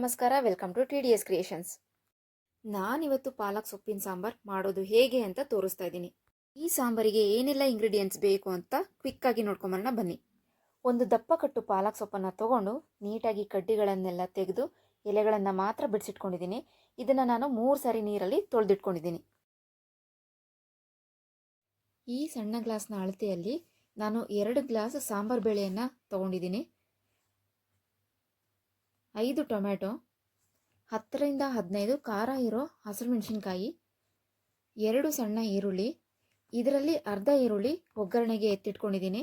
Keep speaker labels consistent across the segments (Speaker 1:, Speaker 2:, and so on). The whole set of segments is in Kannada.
Speaker 1: ನಮಸ್ಕಾರ, ವೆಲ್ಕಮ್ ಟು TDS ಕ್ರಿಯೇಷನ್ಸ್. ನಾನಿವತ್ತು ಪಾಲಕ್ ಸೊಪ್ಪಿನ ಸಾಂಬಾರ್ ಮಾಡೋದು ಹೇಗೆ ಅಂತ ತೋರಿಸ್ತಾ ಇದ್ದೀನಿ. ಈ ಸಾಂಬಾರಿಗೆ ಏನೆಲ್ಲ ಇಂಗ್ರೀಡಿಯೆಂಟ್ಸ್ ಬೇಕು ಅಂತ ಕ್ವಿಕ್ ಆಗಿ ನೋಡ್ಕೊಂಬರೋಣ ಬನ್ನಿ. ಒಂದು ದಪ್ಪ ಕಟ್ಟು ಪಾಲಕ್ ಸೊಪ್ಪನ್ನು ತಗೊಂಡು ನೀಟಾಗಿ ಕಡ್ಡಿಗಳನ್ನೆಲ್ಲ ತೆಗೆದು ಎಲೆಗಳನ್ನು ಮಾತ್ರ ಬಿಡಿಸಿಟ್ಕೊಂಡಿದ್ದೀನಿ. ಇದನ್ನು ನಾನು 3 ಸಾರಿ ನೀರಲ್ಲಿ ತೊಳೆದಿಟ್ಕೊಂಡಿದ್ದೀನಿ. ಈ ಸಣ್ಣ ಗ್ಲಾಸ್ನ ಅಳತೆಯಲ್ಲಿ ನಾನು 2 ಗ್ಲಾಸ್ ಸಾಂಬಾರ್ ಬೇಳೆಯನ್ನು ತಗೊಂಡಿದ್ದೀನಿ. 5 ಟೊಮ್ಯಾಟೊ, 10 ರಿಂದ 15 ಖಾರ ಇರೋ ಹಸಿರು ಮೆಣಸಿನ್ಕಾಯಿ, 2 ಸಣ್ಣ ಈರುಳ್ಳಿ, ಇದರಲ್ಲಿ ಅರ್ಧ ಈರುಳ್ಳಿ ಒಗ್ಗರಣೆಗೆ ಎತ್ತಿಟ್ಕೊಂಡಿದ್ದೀನಿ,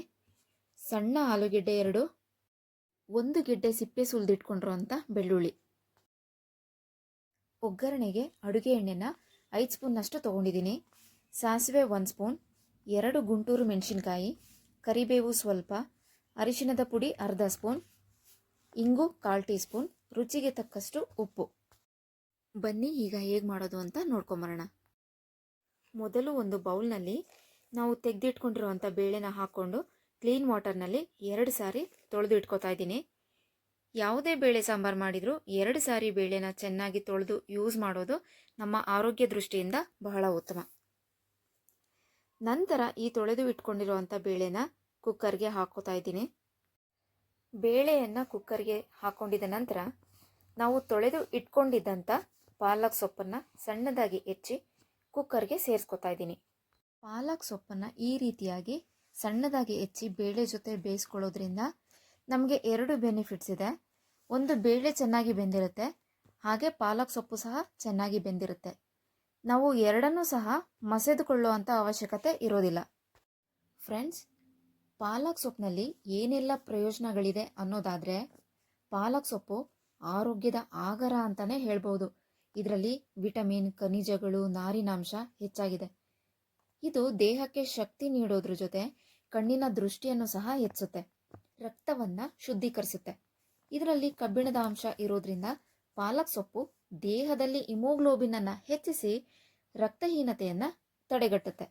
Speaker 1: ಸಣ್ಣ ಆಲೂಗೆಡ್ಡೆ 2, 1 ಗೆಡ್ಡೆ ಸಿಪ್ಪೆ ಸುಲಿದಿಟ್ಕೊಂಡಿರೋ ಅಂಥ ಬೆಳ್ಳುಳ್ಳಿ. ಒಗ್ಗರಣೆಗೆ ಅಡುಗೆ ಎಣ್ಣೆನ 5 ಸ್ಪೂನ್ನಷ್ಟು ತೊಗೊಂಡಿದ್ದೀನಿ. ಸಾಸಿವೆ 1 ಸ್ಪೂನ್, 2 ಗುಂಟೂರು ಮೆಣಸಿನ್ಕಾಯಿ, ಕರಿಬೇವು ಸ್ವಲ್ಪ, ಅರಿಶಿಣದ ಪುಡಿ ಅರ್ಧ ಸ್ಪೂನ್, ಇಂಗು 1/4 ಟೀ ಸ್ಪೂನ್, ರುಚಿಗೆ ತಕ್ಕಷ್ಟು ಉಪ್ಪು. ಬನ್ನಿ ಈಗ ಹೇಗೆ ಮಾಡೋದು ಅಂತ ನೋಡ್ಕೊಂಬರೋಣ. ಮೊದಲು ಒಂದು ಬೌಲ್ನಲ್ಲಿ ನಾವು ತೆಗೆದಿಟ್ಕೊಂಡಿರುವಂಥ ಬೇಳೆನ ಹಾಕ್ಕೊಂಡು ಕ್ಲೀನ್ ವಾಟರ್ನಲ್ಲಿ 2 ಸಾರಿ ತೊಳೆದು ಇಟ್ಕೊತಾ ಇದ್ದೀನಿ. ಯಾವುದೇ ಬೇಳೆ ಸಾಂಬಾರು ಮಾಡಿದರೂ 2 ಸಾರಿ ಬೇಳೆನ ಚೆನ್ನಾಗಿ ತೊಳೆದು ಯೂಸ್ ಮಾಡೋದು ನಮ್ಮ ಆರೋಗ್ಯ ದೃಷ್ಟಿಯಿಂದ ಬಹಳ ಉತ್ತಮ. ನಂತರ ಈ ತೊಳೆದು ಇಟ್ಕೊಂಡಿರುವಂಥ ಬೇಳೆನ ಕುಕ್ಕರ್ಗೆ ಹಾಕೋತಾ ಇದ್ದೀನಿ. ಬೇಳೆಯನ್ನು ಕುಕ್ಕರ್ಗೆ ಹಾಕ್ಕೊಂಡಿದ್ದ ನಂತರ ನಾವು ತೊಳೆದು ಇಟ್ಕೊಂಡಿದ್ದಂಥ ಪಾಲಕ್ ಸೊಪ್ಪನ್ನು ಸಣ್ಣದಾಗಿ ಹೆಚ್ಚಿ ಕುಕ್ಕರ್ಗೆ ಸೇರಿಸ್ಕೊತಾ ಇದ್ದೀನಿ. ಪಾಲಕ್ ಸೊಪ್ಪನ್ನು ಈ ರೀತಿಯಾಗಿ ಸಣ್ಣದಾಗಿ ಹೆಚ್ಚಿ ಬೇಳೆ ಜೊತೆ ಬೇಯಿಸ್ಕೊಳ್ಳೋದ್ರಿಂದ ನಮಗೆ 2 ಬೆನಿಫಿಟ್ಸ್ ಇದೆ. ಒಂದು, ಬೇಳೆ ಚೆನ್ನಾಗಿ ಬೆಂದಿರುತ್ತೆ, ಹಾಗೆ ಪಾಲಕ್ ಸೊಪ್ಪು ಸಹ ಚೆನ್ನಾಗಿ ಬೆಂದಿರುತ್ತೆ. ನಾವು ಎರಡನ್ನೂ ಸಹ ಮಸೆದುಕೊಳ್ಳುವಂಥ ಅವಶ್ಯಕತೆ ಇರೋದಿಲ್ಲ. ಫ್ರೆಂಡ್ಸ್, ಪಾಲಕ್ ಸೊಪ್ಪಿನಲ್ಲಿ ಏನೆಲ್ಲ ಪ್ರಯೋಜನಗಳಿದೆ ಅನ್ನೋದಾದರೆ, ಪಾಲಕ್ ಸೊಪ್ಪು ಆರೋಗ್ಯದ ಆಗರ ಅಂತಲೇ ಹೇಳ್ಬೋದು. ಇದರಲ್ಲಿ ವಿಟಮಿನ್, ಖನಿಜಗಳು, ನಾರಿನಾಂಶ ಹೆಚ್ಚಾಗಿದೆ. ಇದು ದೇಹಕ್ಕೆ ಶಕ್ತಿ ನೀಡೋದ್ರ ಜೊತೆ ಕಣ್ಣಿನ ದೃಷ್ಟಿಯನ್ನು ಸಹ ಹೆಚ್ಚಿಸುತ್ತೆ, ರಕ್ತವನ್ನು ಶುದ್ಧೀಕರಿಸುತ್ತೆ. ಇದರಲ್ಲಿ ಕಬ್ಬಿಣದ ಅಂಶ ಇರೋದ್ರಿಂದ ಪಾಲಕ್ ಸೊಪ್ಪು ದೇಹದಲ್ಲಿ ಹಿಮೋಗ್ಲೋಬಿನನ್ನು ಹೆಚ್ಚಿಸಿ ರಕ್ತಹೀನತೆಯನ್ನು ತಡೆಗಟ್ಟುತ್ತೆ.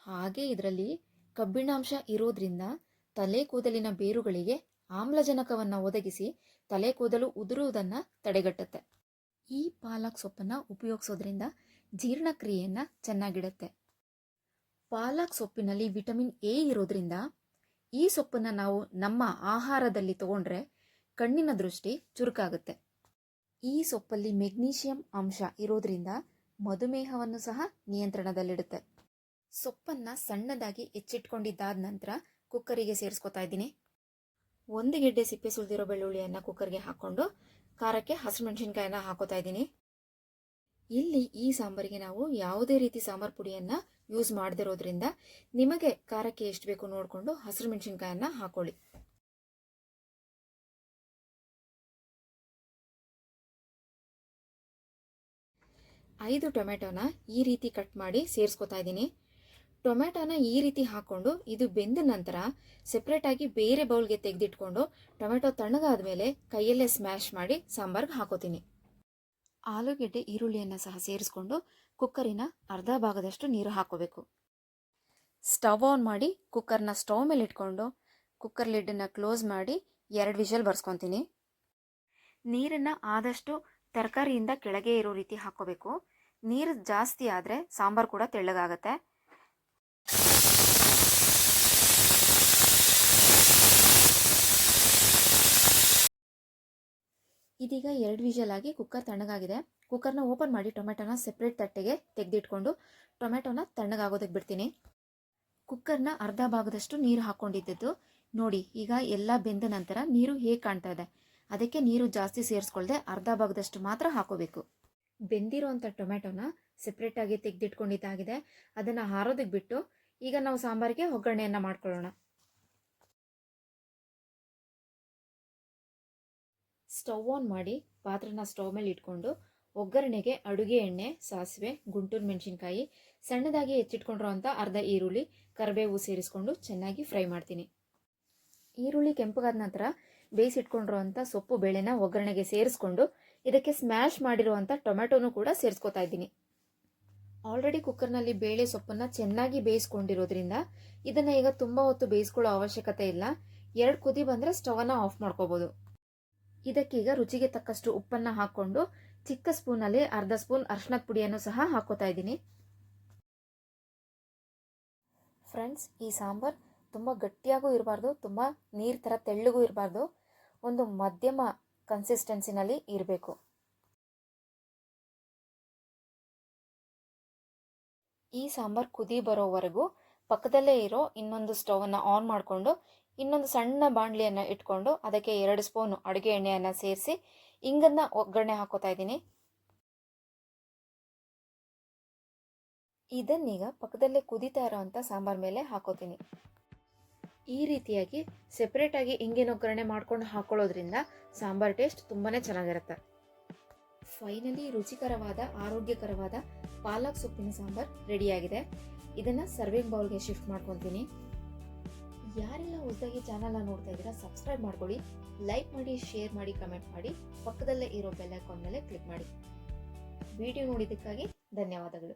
Speaker 1: ಹಾಗೆ ಇದರಲ್ಲಿ ಕಬ್ಬಿಣಾಂಶ ಇರೋದ್ರಿಂದ ತಲೆ ಕೂದಲಿನ ಬೇರುಗಳಿಗೆ ಆಮ್ಲಜನಕವನ್ನು ಒದಗಿಸಿ ತಲೆ ಕೂದಲು ಉದುರುವುದನ್ನು ತಡೆಗಟ್ಟುತ್ತೆ. ಈ ಪಾಲಕ್ ಸೊಪ್ಪನ್ನು ಉಪಯೋಗಿಸೋದ್ರಿಂದ ಜೀರ್ಣಕ್ರಿಯೆಯನ್ನು ಚೆನ್ನಾಗಿಡುತ್ತೆ. ಪಾಲಕ್ ಸೊಪ್ಪಿನಲ್ಲಿ ವಿಟಮಿನ್ ಎ ಇರೋದ್ರಿಂದ ಈ ಸೊಪ್ಪನ್ನು ನಾವು ನಮ್ಮ ಆಹಾರದಲ್ಲಿ ತಗೊಂಡ್ರೆ ಕಣ್ಣಿನ ದೃಷ್ಟಿ ಚುರುಕಾಗುತ್ತೆ. ಈ ಸೊಪ್ಪಲ್ಲಿ ಮೆಗ್ನೀಷಿಯಂ ಅಂಶ ಇರೋದ್ರಿಂದ ಮಧುಮೇಹವನ್ನು ಸಹ ನಿಯಂತ್ರಣದಲ್ಲಿಡುತ್ತೆ. ಸೊಪ್ಪನ್ನು ಸಣ್ಣದಾಗಿ ಹೆಚ್ಚಿಟ್ಕೊಂಡಿದ್ದಾದ ನಂತರ ಕುಕ್ಕರಿಗೆ ಸೇರಿಸ್ಕೊತಾ ಇದ್ದೀನಿ. 1 ಗೆಡ್ಡೆ ಸಿಪ್ಪೆ ಸುಲಿದಿರೋ ಬೆಳ್ಳುಳ್ಳಿಯನ್ನು ಕುಕ್ಕರ್ಗೆ ಹಾಕ್ಕೊಂಡು ಖಾರಕ್ಕೆ ಹಸಿರು ಮೆಣಸಿನ್ಕಾಯಿನ ಹಾಕೋತಾ ಇದ್ದೀನಿ. ಇಲ್ಲಿ ಈ ಸಾಂಬಾರಿಗೆ ನಾವು ಯಾವುದೇ ರೀತಿ ಸಾಂಬಾರು ಪುಡಿಯನ್ನು ಯೂಸ್ ಮಾಡದಿರೋದ್ರಿಂದ ನಿಮಗೆ ಖಾರಕ್ಕೆ ಎಷ್ಟು ಬೇಕು ನೋಡಿಕೊಂಡು ಹಸಿರು ಮೆಣಸಿನ್ಕಾಯನ್ನು ಹಾಕೊಳ್ಳಿ. ಐದು ಟೊಮೆಟೊನ ಈ ರೀತಿ ಕಟ್ ಮಾಡಿ ಸೇರಿಸ್ಕೊತಾ ಇದ್ದೀನಿ. ಟೊಮೆಟೊನ ಈ ರೀತಿ ಹಾಕ್ಕೊಂಡು ಇದು ಬೆಂದ ನಂತರ ಸೆಪ್ರೇಟಾಗಿ ಬೇರೆ ಬೌಲ್ಗೆ ತೆಗೆದಿಟ್ಕೊಂಡು ಟೊಮೆಟೊ ತಣ್ಣಗಾದ ಮೇಲೆ ಕೈಯಲ್ಲೇ ಸ್ಮ್ಯಾಶ್ ಮಾಡಿ ಸಾಂಬಾರ್ಗೆ ಹಾಕೋತೀನಿ. ಆಲೂಗೆಡ್ಡೆ, ಈರುಳ್ಳಿಯನ್ನು ಸಹ ಸೇರಿಸ್ಕೊಂಡು ಕುಕ್ಕರಿನ ಅರ್ಧ ಭಾಗದಷ್ಟು ನೀರು ಹಾಕೋಬೇಕು. ಸ್ಟವ್ ಆನ್ ಮಾಡಿ ಕುಕ್ಕರ್ನ ಸ್ಟವ್ ಮೇಲೆ ಇಟ್ಕೊಂಡು ಕುಕ್ಕರ್ ಲಿಡ್ಡನ್ನು ಕ್ಲೋಸ್ ಮಾಡಿ 2 ವಿಷಲ್ ಬರ್ಸ್ಕೊತೀನಿ. ನೀರನ್ನು ಆದಷ್ಟು ತರಕಾರಿಯಿಂದ ಕೆಳಗೆ ಇರೋ ರೀತಿ ಹಾಕೋಬೇಕು. ನೀರು ಜಾಸ್ತಿ ಆದರೆ ಸಾಂಬಾರು ಕೂಡ ತೆಳ್ಳಗಾಗತ್ತೆ. ಇದೀಗ 2 ವಿಷಲ್ ಆಗಿ ಕುಕ್ಕರ್ ತಣ್ಣಗಾಗಿದೆ. ಕುಕ್ಕರ್ನ ಓಪನ್ ಮಾಡಿ ಟೊಮೆಟೊನ ಸೆಪ್ರೇಟ್ ತಟ್ಟೆಗೆ ತೆಗೆದಿಟ್ಕೊಂಡು ಟೊಮೆಟೊನ ತಣ್ಣಗಾಗೋದಕ್ಕೆ ಬಿಡ್ತೀನಿ. ಕುಕ್ಕರ್ನ ಅರ್ಧ ಭಾಗದಷ್ಟು ನೀರು ಹಾಕ್ಕೊಂಡಿದ್ದು ನೋಡಿ. ಈಗ ಎಲ್ಲ ಬೆಂದ ನಂತರ ನೀರು ಹೇಗೆ ಕಾಣ್ತಾ ಇದೆ, ಅದಕ್ಕೆ ನೀರು ಜಾಸ್ತಿ ಸೇರಿಸ್ಕೊಳ್ದೆ ಅರ್ಧ ಭಾಗದಷ್ಟು ಮಾತ್ರ ಹಾಕೋಬೇಕು. ಬೆಂದಿರೋಂಥ ಟೊಮೆಟೊನ ಸೆಪ್ರೇಟಾಗಿ ತೆಗೆದಿಟ್ಕೊಂಡಿದ್ದಾಗಿದೆ. ಅದನ್ನು ಹಾರೋದಕ್ಕೆ ಬಿಟ್ಟು ಈಗ ನಾವು ಸಾಂಬಾರಿಗೆ ಒಗ್ಗರಣೆಯನ್ನು ಮಾಡ್ಕೊಳ್ಳೋಣ. ಸ್ಟವ್ ಆನ್ ಮಾಡಿ ಪಾತ್ರೆನ ಸ್ಟವ್ ಮೇಲೆ ಇಟ್ಕೊಂಡು ಒಗ್ಗರಣೆಗೆ ಅಡುಗೆ ಎಣ್ಣೆ, ಸಾಸಿವೆ, ಗುಂಟೂರು ಮೆಣಸಿನ್ಕಾಯಿ, ಸಣ್ಣದಾಗಿ ಹೆಚ್ಚಿಟ್ಕೊಂಡಿರೋಂಥ ಅರ್ಧ ಈರುಳ್ಳಿ, ಕರಿಬೇವು ಸೇರಿಸ್ಕೊಂಡು ಚೆನ್ನಾಗಿ ಫ್ರೈ ಮಾಡ್ತೀನಿ. ಈರುಳ್ಳಿ ಕೆಂಪಗಾದ ನಂತರ ಬೇಯಿಸಿಟ್ಕೊಂಡಿರೋಂಥ ಸೊಪ್ಪು ಬೇಳೆನ ಒಗ್ಗರಣೆಗೆ ಸೇರಿಸ್ಕೊಂಡು ಇದಕ್ಕೆ ಸ್ಮ್ಯಾಶ್ ಮಾಡಿರುವಂಥ ಟೊಮೆಟೊನು ಕೂಡ ಸೇರಿಸ್ಕೊತಾ ಇದ್ದೀನಿ. ಆಲ್ರೆಡಿ ಕುಕ್ಕರ್ನಲ್ಲಿ ಬೇಳೆ ಸೊಪ್ಪನ್ನು ಚೆನ್ನಾಗಿ ಬೇಯಿಸ್ಕೊಂಡಿರೋದ್ರಿಂದ ಇದನ್ನು ಈಗ ತುಂಬ ಹೊತ್ತು ಬೇಯಿಸ್ಕೊಳ್ಳೋ ಅವಶ್ಯಕತೆ ಇಲ್ಲ. 2 ಕುದಿ ಬಂದರೆ ಸ್ಟವನ್ನು ಆಫ್ ಮಾಡ್ಕೋಬೋದು. ಇದಕ್ಕೀಗ ರುಚಿಗೆ ತಕ್ಕಷ್ಟು ಉಪ್ಪನ್ನು ಹಾಕ್ಕೊಂಡು ಚಿಕ್ಕ ಸ್ಪೂನಲ್ಲಿ ಅರ್ಧ ಸ್ಪೂನ್ ಅರಿಶಿಣದ ಪುಡಿಯನ್ನು ಸಹ ಹಾಕೋತಾ ಇದ್ದೀನಿ. ಫ್ರೆಂಡ್ಸ್, ಈ ಸಾಂಬಾರ್ ತುಂಬ ಗಟ್ಟಿಯಾಗೂ ಇರಬಾರ್ದು, ತುಂಬ ನೀರು ಥರ ತೆಳ್ಳಗೂ ಇರಬಾರ್ದು, ಒಂದು ಮಧ್ಯಮ ಕನ್ಸಿಸ್ಟೆನ್ಸಿನಲ್ಲಿ ಇರಬೇಕು. ಈ ಸಾಂಬಾರ್ ಕುದಿ ಬರೋವರೆಗೂ ಪಕ್ಕದಲ್ಲೇ ಇರೋ ಇನ್ನೊಂದು ಸ್ಟವನ್ನು ಆನ್ ಮಾಡಿಕೊಂಡು ಇನ್ನೊಂದು ಸಣ್ಣ ಬಾಣಲಿಯನ್ನು ಇಟ್ಕೊಂಡು ಅದಕ್ಕೆ 2 ಸ್ಪೂನ್ ಅಡುಗೆ ಎಣ್ಣೆಯನ್ನು ಸೇರಿಸಿ ಇಂಗನ್ನು ಒಗ್ಗರಣೆ ಹಾಕೋತಾ ಇದ್ದೀನಿ. ಇದನ್ನೀಗ ಪಕ್ಕದಲ್ಲೇ ಕುದೀತಾ ಇರೋವಂಥ ಸಾಂಬಾರ್ ಮೇಲೆ ಹಾಕೋತೀನಿ. ಈ ರೀತಿಯಾಗಿ ಸೆಪ್ರೇಟಾಗಿ ಇಂಗಿನ ಒಗ್ಗರಣೆ ಮಾಡ್ಕೊಂಡು ಹಾಕೊಳ್ಳೋದ್ರಿಂದ ಸಾಂಬಾರ್ ಟೇಸ್ಟ್ ತುಂಬಾ ಚೆನ್ನಾಗಿರುತ್ತೆ. ಫೈನಲಿ ರುಚಿಕರವಾದ ಆರೋಗ್ಯಕರವಾದ ಪಾಲಕ್ ಸೊಪ್ಪಿನ ಸಾಂಬಾರ್ ರೆಡಿಯಾಗಿದೆ. ಇದನ್ನು ಸರ್ವಿಂಗ್ ಬೌಲ್ಗೆ ಶಿಫ್ಟ್ ಮಾಡ್ಕೊತೀನಿ. ಯಾರೆಲ್ಲ ಹೊಸದಾಗಿ ಚಾನಲ್ನ ನೋಡ್ತಾ ಇದ್ದೀರಾ ಸಬ್ಸ್ಕ್ರೈಬ್ ಮಾಡ್ಕೊಳ್ಳಿ, ಲೈಕ್ ಮಾಡಿ, ಶೇರ್ ಮಾಡಿ, ಕಮೆಂಟ್ ಮಾಡಿ, ಪಕ್ಕದಲ್ಲೇ ಇರೋ ಬೆಲ್ ಐಕಾನ್ ಮೇಲೆ ಕ್ಲಿಕ್ ಮಾಡಿ. ವಿಡಿಯೋ ನೋಡಿದ್ದಕ್ಕಾಗಿ ಧನ್ಯವಾದಗಳು.